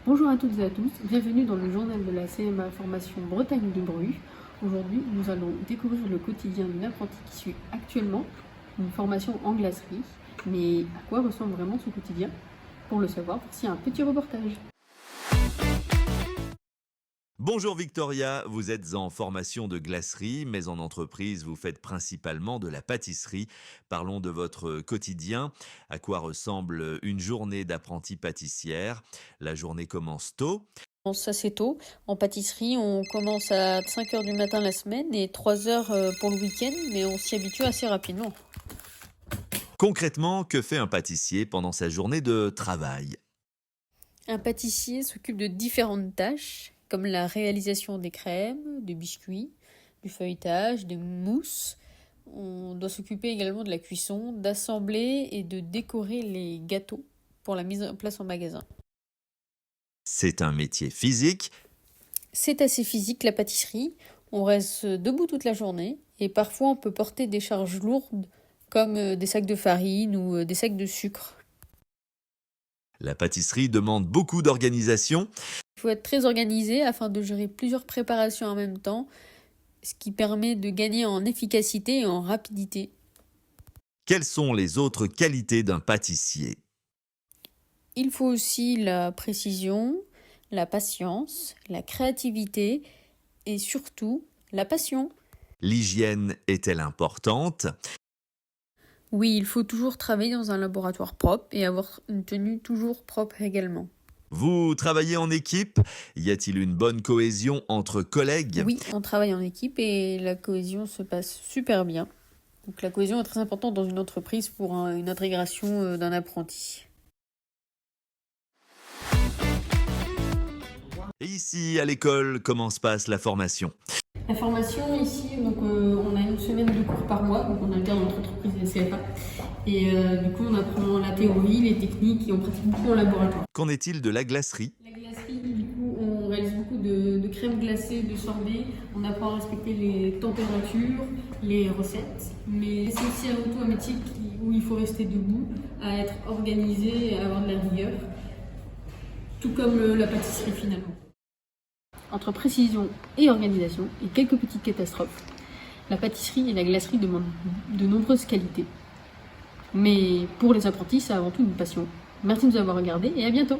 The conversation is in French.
Bonjour à toutes et à tous, bienvenue dans le journal de la CMA Formation Bretagne de Bruges. Aujourd'hui, nous allons découvrir le quotidien d'une apprentie qui suit actuellement une formation en glacerie. Mais à quoi ressemble vraiment son quotidien? Pour le savoir, voici un petit reportage. Bonjour Victoria, vous êtes en formation de glacerie, mais en entreprise, vous faites principalement de la pâtisserie. Parlons de votre quotidien. À quoi ressemble une journée d'apprentie pâtissière? La journée commence tôt. On commence assez tôt. En pâtisserie, on commence à 5 heures du matin la semaine et 3 heures pour le week-end, mais on s'y habitue assez rapidement. Concrètement, que fait un pâtissier pendant sa journée de travail? Un pâtissier s'occupe de différentes tâches, comme la réalisation des crèmes, des biscuits, du feuilletage, des mousses. On doit s'occuper également de la cuisson, d'assembler et de décorer les gâteaux pour la mise en place en magasin. C'est un métier physique. C'est assez physique la pâtisserie, on reste debout toute la journée et parfois on peut porter des charges lourdes comme des sacs de farine ou des sacs de sucre. La pâtisserie demande beaucoup d'organisation. Il faut être très organisé afin de gérer plusieurs préparations en même temps, ce qui permet de gagner en efficacité et en rapidité. Quelles sont les autres qualités d'un pâtissier? Il faut aussi la précision, la patience, la créativité et surtout la passion. L'hygiène est-elle importante? Oui, il faut toujours travailler dans un laboratoire propre et avoir une tenue toujours propre également. Vous travaillez en équipe? Y a-t-il une bonne cohésion entre collègues? Oui, on travaille en équipe et la cohésion se passe super bien. Donc la cohésion est très importante dans une entreprise pour une intégration d'un apprenti. Et ici, à l'école, comment se passe la formation? La formation ici, on a une semaine de cours par mois, donc on alterne entre entreprise et CFA. Et du coup, on apprend la théorie, les techniques et on pratique beaucoup en laboratoire. Qu'en est-il de la glacerie? La glacerie, du coup, on réalise beaucoup de crèmes glacées, de sorbets. On apprend à respecter les températures, les recettes. Mais c'est aussi avant tout un métier où il faut rester debout, à être organisé et à avoir de la rigueur. Tout comme la pâtisserie finalement. Entre précision et organisation et quelques petites catastrophes, la pâtisserie et la glacerie demandent de nombreuses qualités. Mais pour les apprentis, c'est avant tout une passion. Merci de nous avoir regardés et à bientôt!